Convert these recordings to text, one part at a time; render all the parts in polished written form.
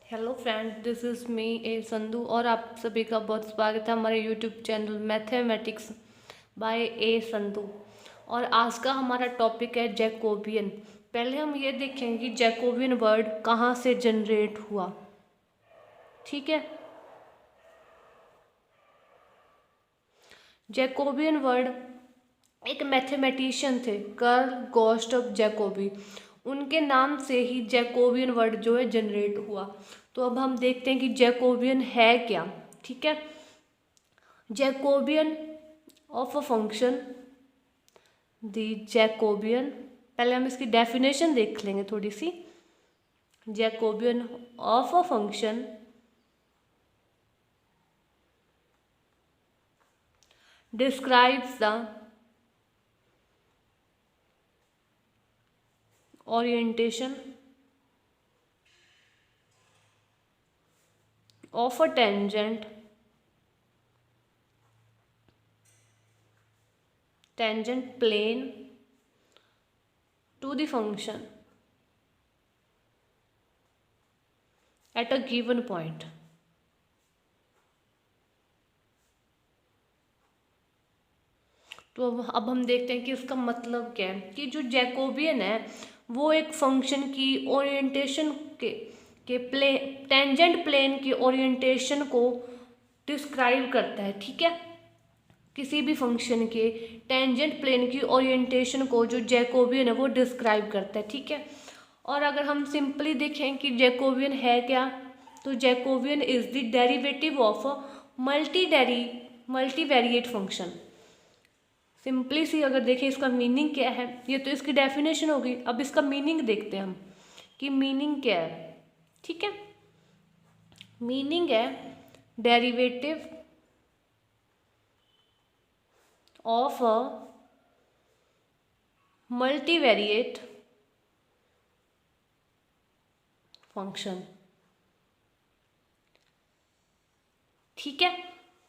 Hello friend, this is me A Sandhu और आप सभी का बहुत स्वागत है हमारे YouTube channel mathematics by A Sandhu. और आज का हमारा टॉपिक है जैकोबियन। पहले हम ये देखेंगे कि जैकोबियन वर्ड कहाँ से जनरेट हुआ। ठीक है, जैकोबियन वर्ड एक मैथमेटिशियन थे, कार्ल गुस्ताव जैकोबी। उनके नाम से ही जैकोबियन वर्ड जो है जनरेट हुआ। तो अब हम देखते हैं कि जैकोबियन है क्या। ठीक है, Jacobian of a function, the Jacobian, पहले हम इसकी डेफिनेशन देख लेंगे थोड़ी सी। Jacobian of a function describes the orientation of a tangent plane to the function at a given point। तो अब हम देखते हैं कि इसका मतलब क्या है कि जो जैकोबियन है वो एक फंक्शन की ओरिएंटेशन के टेंजेंट प्लेन की ओरिएंटेशन को डिस्क्राइब करता है। ठीक है, किसी भी फंक्शन के टेंजेंट प्लेन की ओरिएंटेशन को जो जैकोबियन है वो डिस्क्राइब करता है। ठीक है, और अगर हम सिंपली देखें कि जैकोबियन है क्या, तो Jacobian is the derivative of a multivariate function. Simply see अगर देखें इसका मीनिंग क्या है, ये तो इसकी डेफिनेशन होगी। अब इसका मीनिंग देखते हैं हम कि मीनिंग क्या है। ठीक है, मीनिंग है derivative of a multivariate function. ठीक है,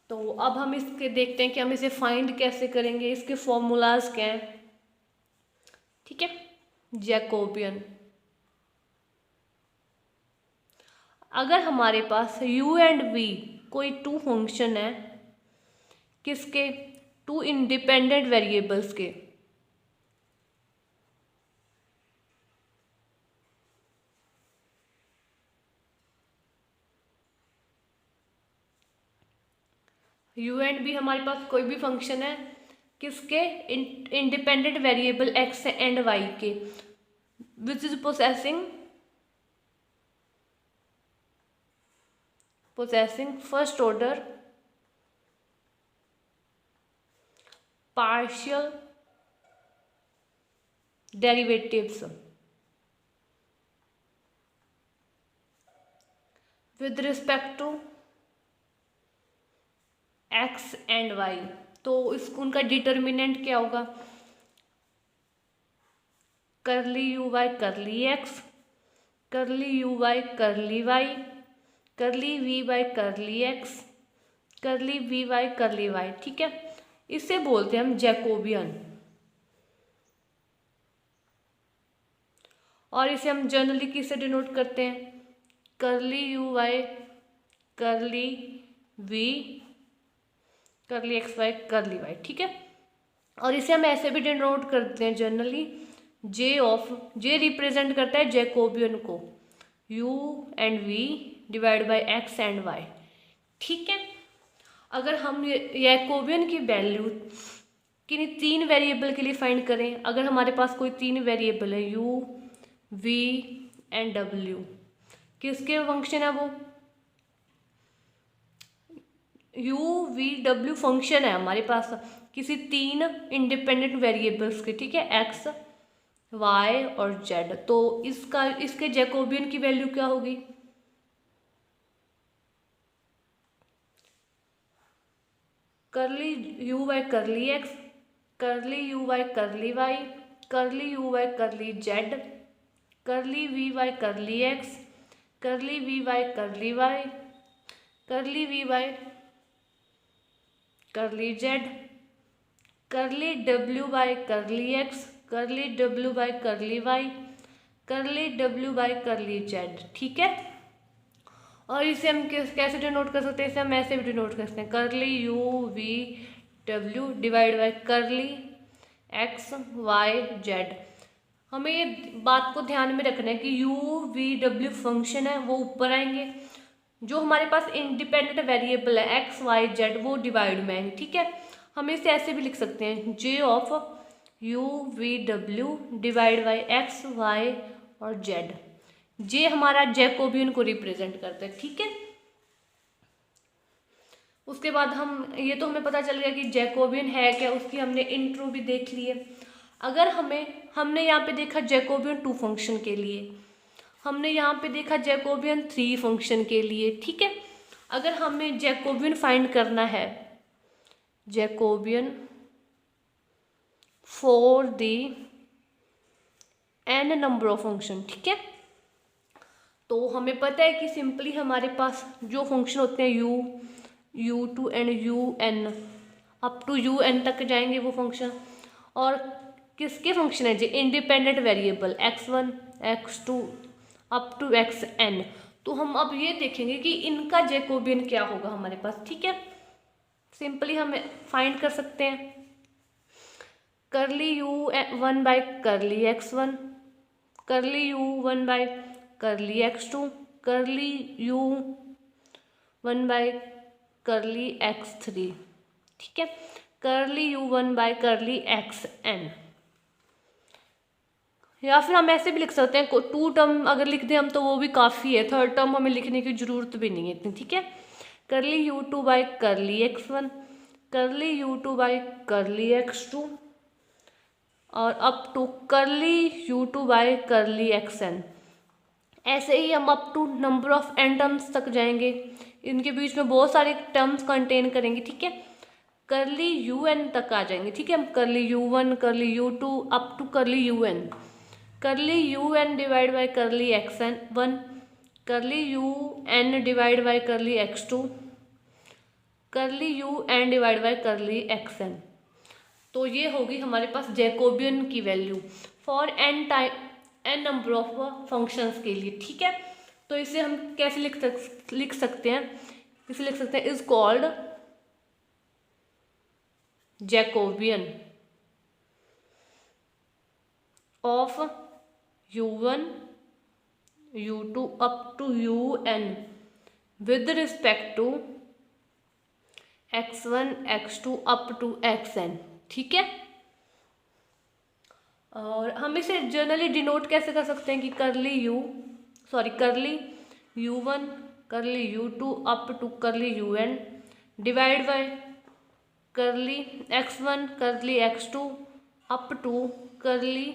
तो अब हम इसके देखते हैं कि हम इसे फाइंड कैसे करेंगे, इसके फॉर्मूलाज क्या हैं। ठीक है, जैकोबियन, अगर हमारे पास u एंड v कोई टू फंक्शन है, किसके, टू इंडिपेंडेंट वेरिएबल्स के, u एंड v हमारे पास कोई भी फंक्शन है किसके, independent variable x and y के, which is possessing first order partial derivatives with respect to x and y। तो इस उनका डिटर्मिनेंट क्या होगा, करली यू वाई करली एक्स, करली you Y curly Y, curly we Y curly x, करली we Y curly Y. ठीक है, इसे बोलते हैं हम जैकोबियन, और इसे हम जनरली किससे डिनोट करते हैं, करली यू वाई करली वी करली एक्स वाई करली वाई। ठीक है, और इसे हम ऐसे भी डिनोट करते हैं जनरली, जे रिप्रेजेंट करता है जैकोबियन को, u and v divide by x and y। ठीक है, अगर हम जैकोबियन की वैल्यू किन्हीं तीन वेरिएबल के लिए फाइंड करें, अगर हमारे पास कोई तीन वेरिएबल है u v एंड w, किसके फंक्शन है वो, u v w फंक्शन है हमारे पास किसी तीन इंडिपेंडेंट वेरिएबल्स के। ठीक है, x y और z। तो इसके जैकोबियन की वैल्यू क्या होगी, curly you Y curly x, करली you Y curly Y, curly you Y करली जेड, करली वी वाई करली एक्स, करली we Y curly Y, curly we Y करली जेड, करली डब्ल्यू बाई करली एक्स, करली डब्ल्यू बाई करली वाई, करली W by करली जेड। ठीक है, और इसे हम कैसे डिनोट कर सकते हैं, इसे हम ऐसे भी डिनोट कर सकते हैं, करली U V W divide by करली एक्स वाई जेड। हमें ये बात को ध्यान में रखना है कि यू वी डब्ल्यू फंक्शन है वो ऊपर आएंगे, जो हमारे पास इंडिपेंडेंट वेरिएबल है एक्स वाई जेड वो डिवाइड में आएंगे। ठीक है, हम इसे ऐसे भी लिख सकते हैं, J of U V W divide by X Y और जेड। जे हमारा जैकोबियन को रिप्रेजेंट करता है। ठीक है, उसके बाद हम ये तो हमें पता चल गया कि जैकोबियन है क्या, उसकी हमने इंट्रो भी देख ली है। अगर हमने यहाँ पे देखा जैकोबियन 2 फंक्शन के लिए, हमने यहाँ पे देखा जैकोबियन 3 फंक्शन के लिए। ठीक है, अगर हमें जैकोबियन फाइंड करना है, Jacobian for the n number of function, ठीक है, तो हमें पता है कि सिंपली हमारे पास जो फंक्शन होते हैं U two and U N up to U N तक जाएंगे वो फंक्शन, और किसके फंक्शन है, जो independent variable x1 x2 up to xn। तो हम अब ये देखेंगे कि इनका जैकोबियन क्या होगा हमारे पास। ठीक है, सिंपली हम फाइंड कर सकते हैं, करली यू 1 बाई करली x1, करली u 1 by curly x2, curly u 1 by करली x3। ठीक है, curly u 1 by curly xn। या फिर हम ऐसे भी लिख सकते हैं, 2 टर्म अगर लिख दें हम तो वो भी काफ़ी है, 3rd टर्म हमें लिखने की ज़रूरत भी नहीं है इतनी। ठीक है, करली यू 2 बाई करली x1, करली यू 2 बाई करली x2 और up to curly u 2 by curly xn। ऐसे ही हम up to number of n terms तक जाएंगे, इनके बीच में बहुत सारे टर्म्स कंटेन करेंगे। ठीक है, करली यू एन तक आ जाएंगे। ठीक है, curly u 1 curly u 2 up to curly u n, curly u n divide by curly x n 1, curly u n divide by curly x2, curly u n divide by curly x n. तो ये होगी हमारे पास Jacobian की value for n number of functions के लिए। ठीक है, तो इसे हम कैसे लिख सकते हैं, इसे लिख सकते हैं is called Jacobian of u1 u2 up to un with respect to x1 x2 up to xn। ठीक है, और हम इसे जनरली डिनोट कैसे कर सकते हैं कि करली u1 करली u2 अप टू करली un डिवाइड बाय करली x1 करली x2 अप टू करली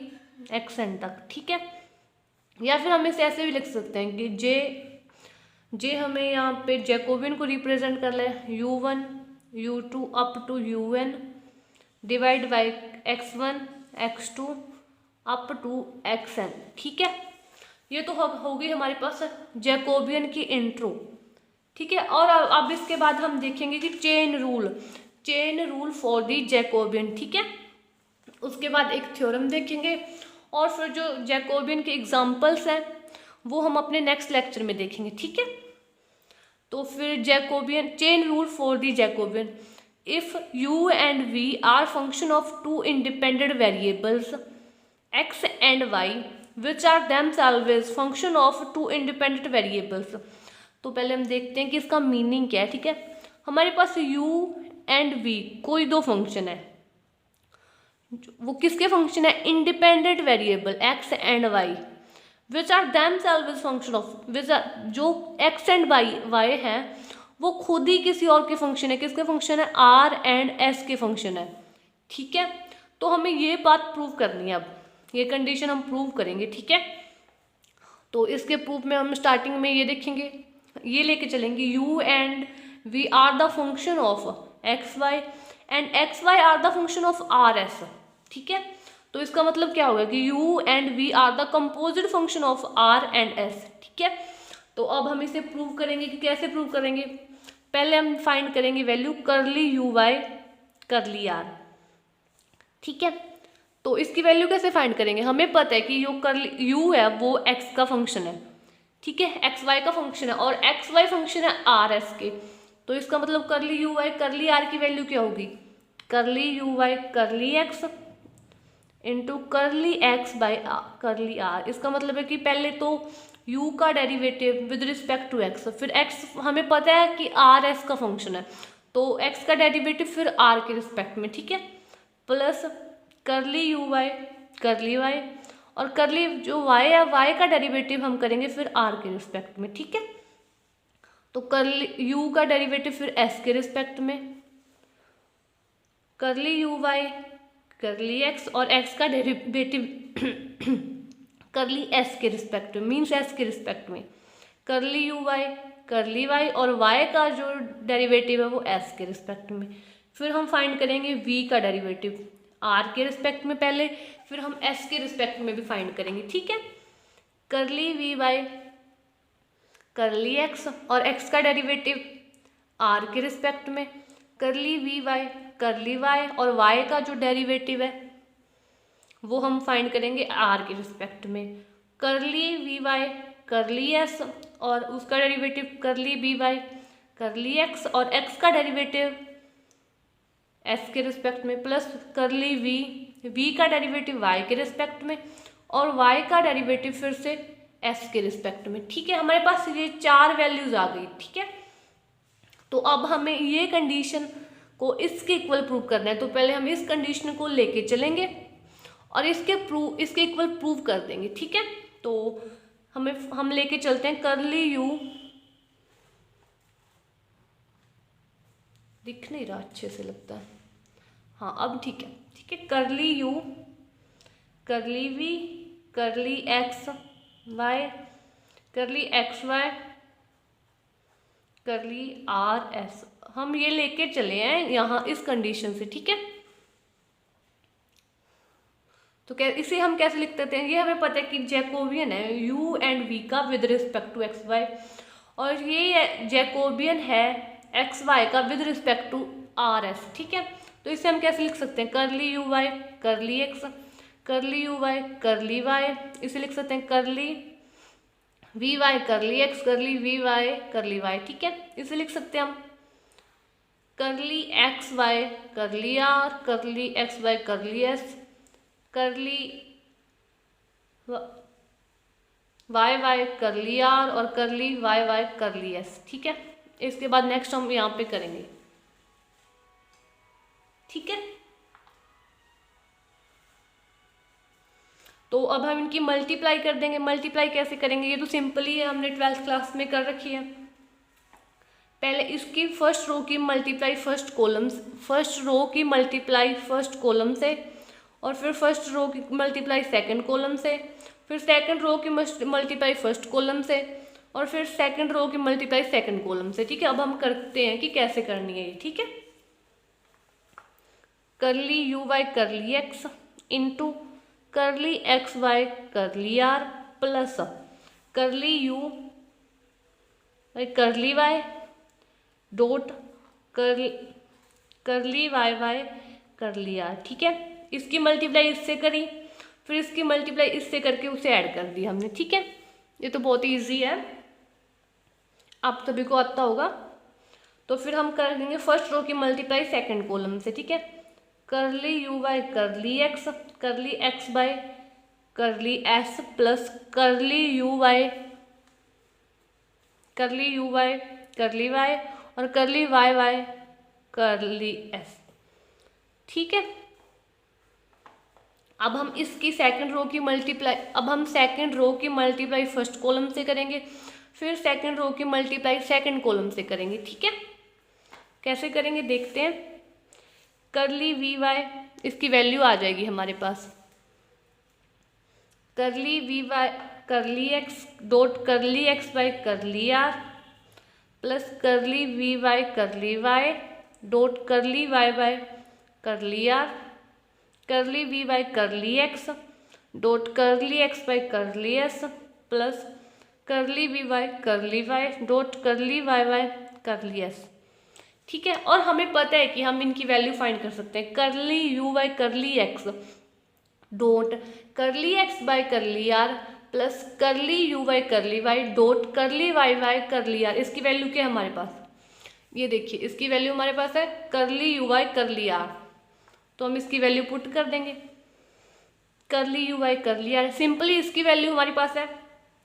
xn तक। ठीक है, या फिर हम इसे ऐसे भी लिख सकते हैं कि जे हमें यहाँ पे जैकोबियन को रिप्रेजेंट कर ले, u1 u2 up to un divide by x1 x2 up to xn। ठीक है, ये तो होगी हमारे पास जैकोबियन की इंट्रो। ठीक है, और अब इसके बाद हम देखेंगे कि chain rule for the Jacobian. ठीक है, उसके बाद एक थ्योरम देखेंगे और फिर जो जैकोबियन के एग्जांपल्स हैं वो हम अपने नेक्स्ट लेक्चर में देखेंगे। ठीक है, तो फिर Jacobian chain rule for the Jacobian, if u and v are function of 2 independent variables x and y which are themselves function of 2 independent variables। तो पहले हम देखते हैं कि इसका मीनिंग क्या है। ठीक है, हमारे पास u and v कोई 2 फंक्शन है, वो किसके फंक्शन है, independent variable x and y which are themselves function of जो x एंड y है वो खुद ही किसी और के फंक्शन है, किसके फंक्शन है, r एंड s के फंक्शन है। ठीक है, तो हमें ये बात प्रूव करनी है, अब ये कंडीशन हम प्रूव करेंगे। ठीक है, तो इसके प्रूफ में हम स्टार्टिंग में ये देखेंगे, ये लेके चलेंगे u and v are the function of xy and xy are the function of rs। ठीक है, तो इसका मतलब क्या होगा कि u and v are the composite function of r and s। ठीक है, तो अब हम इसे प्रूव करेंगे कि कैसे प्रूव करेंगे। पहले हम फाइंड करेंगे वैल्यू करली यू वाई करली r। ठीक है, तो इसकी वैल्यू कैसे फाइंड करेंगे, हमें पता है कि जो करली u है वो x का फंक्शन है। ठीक है, एक्स वाई का फंक्शन है और एक्स वाई फंक्शन है आर एस के। तो इसका मतलब curly you Y curly r की वैल्यू क्या होगी, curly you Y curly x into curly x by curly r. इसका मतलब है कि पहले तो u का derivative with respect to x, फिर x हमें पता है कि आर एस का फंक्शन है तो x का डेरिवेटिव फिर r के रिस्पेक्ट में, ठीक है, plus curly you Y curly y और करली जो y है y का डेरिवेटिव हम करेंगे फिर r के रिस्पेक्ट में, ठीक है। तो करली u का डेरिवेटिव फिर s के रिस्पेक्ट में, करली यू वाई करली x और x का डेरिवेटिव करली s के रिस्पेक्ट में, मीन्स s के रिस्पेक्ट में, करली यू वाई करली वाई और y का जो डेरिवेटिव है वो s के रिस्पेक्ट में। फिर हम फाइंड करेंगे v का डेरिवेटिव r के रिस्पेक्ट में पहले, फिर हम s के रिस्पेक्ट में भी फाइंड करेंगे, ठीक है। करली v वाई करली x और x का डेरिवेटिव r के रिस्पेक्ट में, करली v वाई करली y और y का जो डेरिवेटिव है वो हम फाइंड करेंगे r के रिस्पेक्ट में, करली वी वाई करली s और उसका डेरिवेटिव करली बी वाई करली x और x का डेरिवेटिव s के रिस्पेक्ट में, प्लस करली v का डेरिवेटिव y के रिस्पेक्ट में और y का डेरिवेटिव फिर से s के रिस्पेक्ट में, ठीक है। हमारे पास ये 4 वैल्यूज आ गई, ठीक है। तो अब हमें ये कंडीशन को इसके इक्वल प्रूव करना है, तो पहले हम इस कंडीशन को लेके चलेंगे और इसके इक्वल प्रूव कर देंगे, ठीक है। तो हम लेके चलते हैं करली यू, दिख नहीं रहा अच्छे से लगता है, हाँ अब ठीक है, ठीक है, करली यू करली वी करली x by curly x by curly R S, हम ये लेके चले हैं यहाँ इस कंडीशन से, ठीक है। तो क्या इसे हम कैसे लिख देते हैं, ये हमें पता है कि जैकोबियन है u एंड v का with respect to x Y और ये जैकोबियन है एक्स वाई का with respect to r s, ठीक है। तो इसे हम कैसे लिख सकते हैं, करली यू वाई करली एक्स करली यू वाई करली वाई, इसे लिख सकते हैं curly we Y curly x करली वी वाई करली वाई, ठीक है। इसे लिख सकते हैं हम करली एक्स वाई करली आर करली एक्स वाई करली एस करली वाई वाई करली आर और curly Y Y curly S, ठीक है। इसके बाद नेक्स्ट हम यहाँ पे करेंगे, ठीक है। तो अब हम इनकी मल्टीप्लाई कर देंगे। मल्टीप्लाई कैसे करेंगे, ये तो सिंपल ही है, हमने 12th क्लास में कर रखी है। पहले इसकी फर्स्ट रो की मल्टीप्लाई फर्स्ट रो की मल्टीप्लाई फर्स्ट कॉलम से और फिर फर्स्ट रो की मल्टीप्लाई सेकंड कॉलम से, फिर सेकंड रो की मल्टीप्लाई फर्स्ट कॉलम से और फिर सेकंड रो की मल्टीप्लाई सेकंड कॉलम से, ठीक है। अब हम करते हैं कि कैसे करनी है ये, ठीक है। Curly you Y curly x into curly x by curly are plus curly you Y curly Y dot curly Y Y curly r, ठीक है। इसकी मल्टीप्लाई इससे करी, फिर इसकी मल्टीप्लाई इससे करके उसे ऐड कर दी हमने, ठीक है। ये तो बहुत ईजी है, आप सभी को आता होगा। तो फिर हम कर देंगे फर्स्ट रो की मल्टीप्लाई सेकंड कॉलम से, ठीक है। करली यू बाई करली x by curly S plus curly you by curly y और curly Y Y curly S, ठीक है। अब हम इसकी सेकंड रो की मल्टीप्लाई फर्स्ट कॉलम से करेंगे, फिर सेकंड रो की मल्टीप्लाई सेकंड कॉलम से करेंगे, ठीक है। कैसे करेंगे देखते हैं। करली वी वाई, इसकी वैल्यू आ जाएगी हमारे पास, curly we Y curly x dot curly x by curly are plus curly we Y curly Y dot curly Y by curly R curly we Y curly x dot curly x by curly S plus curly we Y dot curly Y Y curly S, ठीक है। और हमें पता है कि हम इनकी value find कर सकते हैं। करली यू बाई करली x dot curly x by curly are plus curly you Y curly Y dot curly Y Y curly R. इसकी वैल्यू क्या है हमारे पास, ये देखिए इसकी वैल्यू हमारे पास है curly you Y curly are, तो हम इसकी वैल्यू पुट कर देंगे करली you Y curly are. Simply इसकी वैल्यू हमारे पास है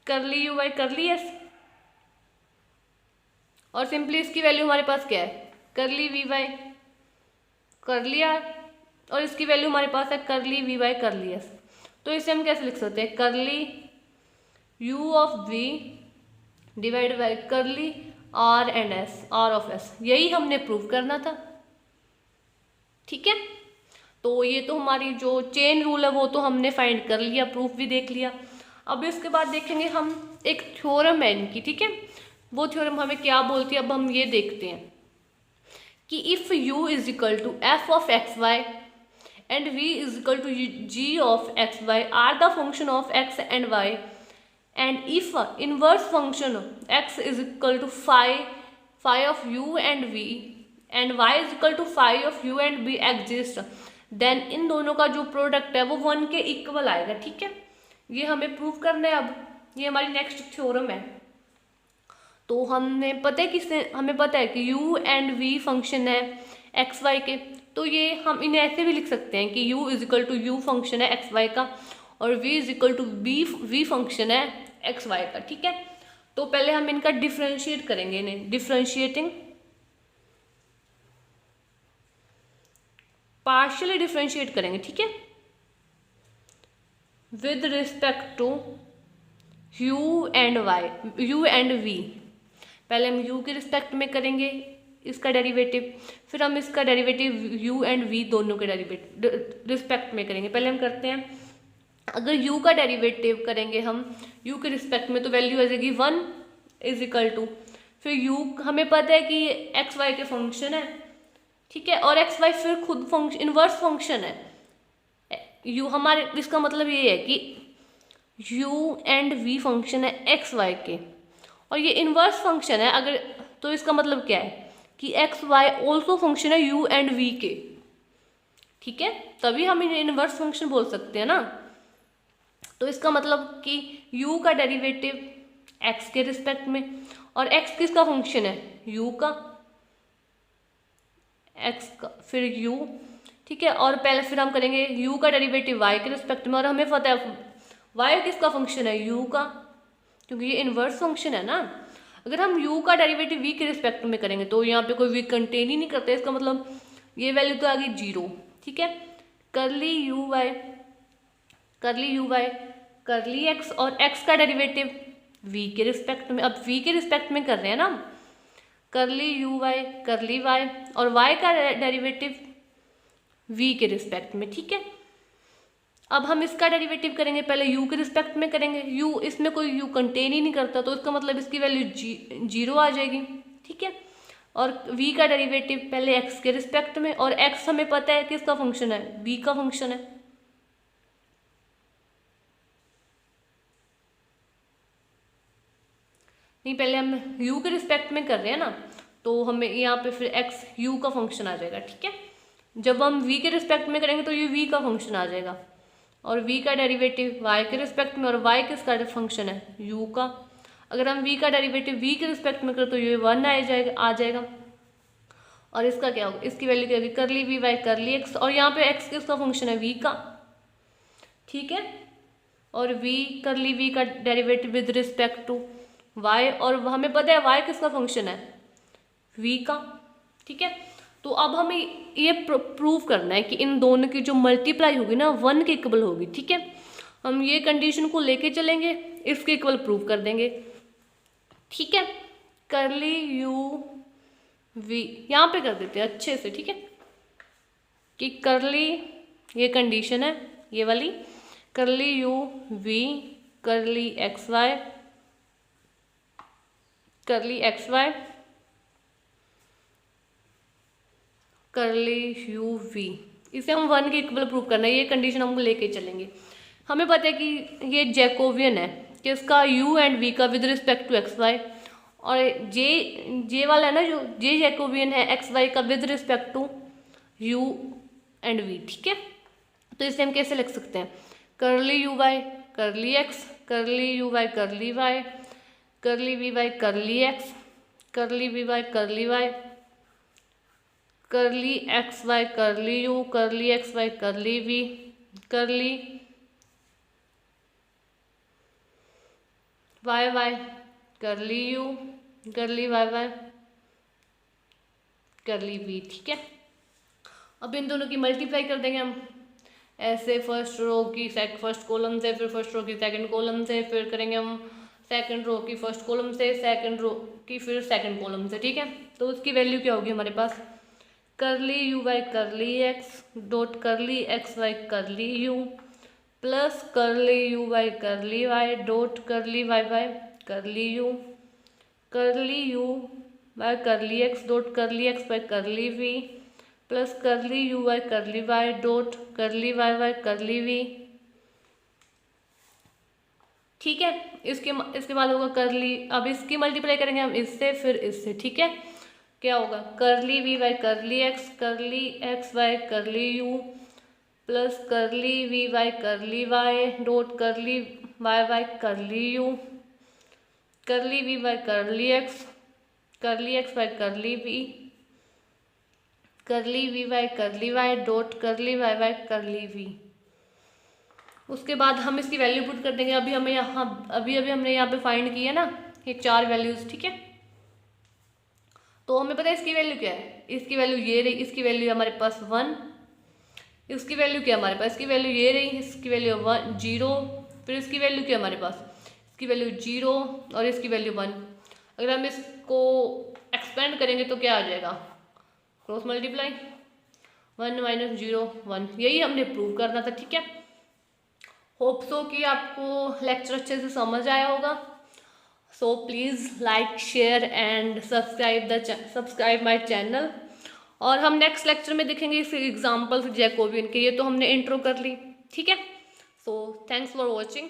curly you Y curly S, और सिंपली इसकी वैल्यू हमारे पास क्या है करली वी वाई करली आर, और इसकी वैल्यू हमारे पास है करली वी वाई करली एस। तो इसे हम कैसे लिख सकते हैं, करली u of v divide by curly r and s, r of s. यही हमने प्रूव करना था, ठीक है। तो ये तो हमारी जो चेन रूल है वो तो हमने फाइंड कर लिया, प्रूफ भी देख लिया। अब इसके बाद देखेंगे हम एक थ्योरम है इनकी, ठीक है। वो थ्योरम हमें क्या बोलती है, अब हम ये देखते हैं कि if u is equal to F of X Y and v is equal to g of X Y are the function of x and y, and if inverse function x is equal to phi of u and v and y is equal to phi of u and v exist, then इन दोनों का जो product है वो 1 के equal आएगा, ठीक है। ये हमें प्रूव करना है। अब ये हमारी नेक्स्ट थ्योरम है। तो हमें पता है कि u एंड v फंक्शन है एक्स वाई के, तो ये हम इन्हें ऐसे भी लिख सकते हैं कि u is equal to u function है एक्स वाई का और v is equal to v function है एक्स वाई का, ठीक है। तो पहले हम इनका डिफ्रेंशिएट करेंगे, इन्हें डिफ्रेंशिएटिंग पार्शियली डिफ्रेंशिएट करेंगे, ठीक है, with respect to u and v। पहले हम u के रिस्पेक्ट में करेंगे इसका डेरिवेटिव, फिर हम इसका डेरिवेटिव u एंड v दोनों के रिस्पेक्ट में करेंगे। पहले हम करते हैं, अगर u का डेरिवेटिव करेंगे हम u के रिस्पेक्ट में तो वैल्यू आ जाएगी 1 इज इक्वल टू, फिर u हमें पता है कि एक्स वाई के फंक्शन है, ठीक है, और एक्स वाई फिर खुद फंक्शन इनवर्स फंक्शन है u हमारे, इसका मतलब ये है कि u एंड v फंक्शन है एक्स वाई के और ये इनवर्स फंक्शन है। अगर तो इसका मतलब क्या है कि एक्स वाई ऑल्सो फंक्शन है u एंड v के, ठीक है, तभी हम इन्हें इनवर्स फंक्शन बोल सकते हैं ना। तो इसका मतलब कि u का डेरिवेटिव x के रिस्पेक्ट में, और x किसका फंक्शन है u का, x का फिर u, ठीक है, और पहले फिर हम करेंगे u का डेरिवेटिव y के रिस्पेक्ट में, और हमें पता है y किसका फंक्शन है u का, क्योंकि ये इनवर्स फंक्शन है ना। अगर हम u का डेरिवेटिव v के रिस्पेक्ट में करेंगे तो यहाँ पे कोई v कंटेन ही नहीं करता, इसका मतलब ये वैल्यू तो आ गई 0, ठीक है। करली यू वाई करली x और x का डेरिवेटिव v के रिस्पेक्ट में, अब v के रिस्पेक्ट में कर रहे हैं ना, करली यू वाई करली y और y का डेरिवेटिव v के रिस्पेक्ट में, ठीक है। अब हम इसका डेरिवेटिव करेंगे, पहले u के रिस्पेक्ट में करेंगे, u इसमें कोई u कंटेन ही नहीं करता तो इसका मतलब इसकी वैल्यू 0 आ जाएगी, ठीक है। और v का डेरिवेटिव पहले x के रिस्पेक्ट में, और x हमें पता है किसका फंक्शन है, v का फंक्शन है। नहीं, पहले हम u के रिस्पेक्ट में कर रहे हैं ना, तो हमें यहाँ पे फिर x u का फंक्शन आ जाएगा, ठीक है। जब हम v के रिस्पेक्ट में करेंगे तो ये v का फंक्शन आ जाएगा, और v का डेरिवेटिव y के रिस्पेक्ट में, और y किसका फंक्शन है u का। अगर हम v का डेरिवेटिव v के रिस्पेक्ट में करें तो ये 1 आ जाएगा, और इसका क्या होगा, इसकी वैल्यू क्या होगी करली वी वाई करली x, और यहाँ पे x किसका फंक्शन है v का, ठीक है, और v करली v का derivative with respect to y, और हमें पता है y किसका फंक्शन है v का, ठीक है। तो अब हमें ये प्रूव करना है कि इन दोनों की जो मल्टीप्लाई होगी ना 1 के इक्वल होगी, ठीक है। हम ये कंडीशन को लेके चलेंगे, इसके इक्वल प्रूव कर देंगे, ठीक है। करली यू वी यहाँ पे कर देते हैं अच्छे से, ठीक है, कि करली, ये कंडीशन है ये वाली, करली यू वी करली x by curly U we, इसे हम 1 के इक्वल प्रूव करना है, ये कंडीशन हम लेके चलेंगे। हमें पता है कि ये जैकोबियन है कि इसका u एंड v का with respect to x Y, और जे वाला है ना जो जे जैकोबियन है एक्स वाई का with respect to u and v, ठीक है। तो इसे हम कैसे लिख सकते हैं, करली यू वाई करली एक्स करली you Y curly Y, curly we Y curly x, करली we Y curly Y, curly x by curly u, करली एक्स वाई करली वी, करली वाई वाई करली यू, करली वाई वाई करली वी। ठीक है, अब इन दोनों की मल्टीप्लाई कर देंगे हम ऐसे, फर्स्ट रो की फर्स्ट कॉलम से, फिर फर्स्ट रो की सेकंड कॉलम से, फिर करेंगे हम सेकंड रो की फर्स्ट कॉलम से, सेकंड रो की फिर सेकंड कॉलम से। ठीक है, तो उसकी वैल्यू क्या होगी हमारे पास, curly you Y curly x dot curly x by curly u plus curly you Y curly Y dot curly Y Y curly u, curly you Y curly x dot curly x by curly v plus curly you Y curly Y dot curly Y Y curly v. ठीक है, इसके बाद होगा करली, अब इसकी multiply करेंगे हम इससे फिर इससे। ठीक है, क्या होगा, curly we Y curly x by curly u plus curly we Y curly Y dot curly Y Y curly u, curly we Y curly x by curly v, curly we Y curly Y dot curly Y Y curly v. उसके बाद हम इसकी value put कर देंगे। अभी हमने यहाँ पे फाइंड की है ना ये 4 वैल्यूज। ठीक है, तो हमें पता है इसकी वैल्यू क्या है, इसकी वैल्यू ये रही, इसकी वैल्यू हमारे पास 1, इसकी वैल्यू क्या हमारे पास, इसकी वैल्यू ये रही, इसकी वैल्यू 0, फिर इसकी वैल्यू क्या हमारे पास, इसकी वैल्यू 0 और इसकी वैल्यू 1। अगर हम इसको एक्सपेंड करेंगे तो क्या आ जाएगा, क्रॉस मल्टीप्लाई 1 माइनस 0 1, यही हमने प्रूव करना था। ठीक है, होप सो कि आपको लेक्चर अच्छे से समझ आया होगा। So please like share and subscribe my channel. और हम नेक्स्ट लेक्चर में देखेंगे इस एग्जाम्पल जैकोबियन के, ये तो हमने इंट्रो कर ली। ठीक है, सो थैंक्स फॉर वॉचिंग।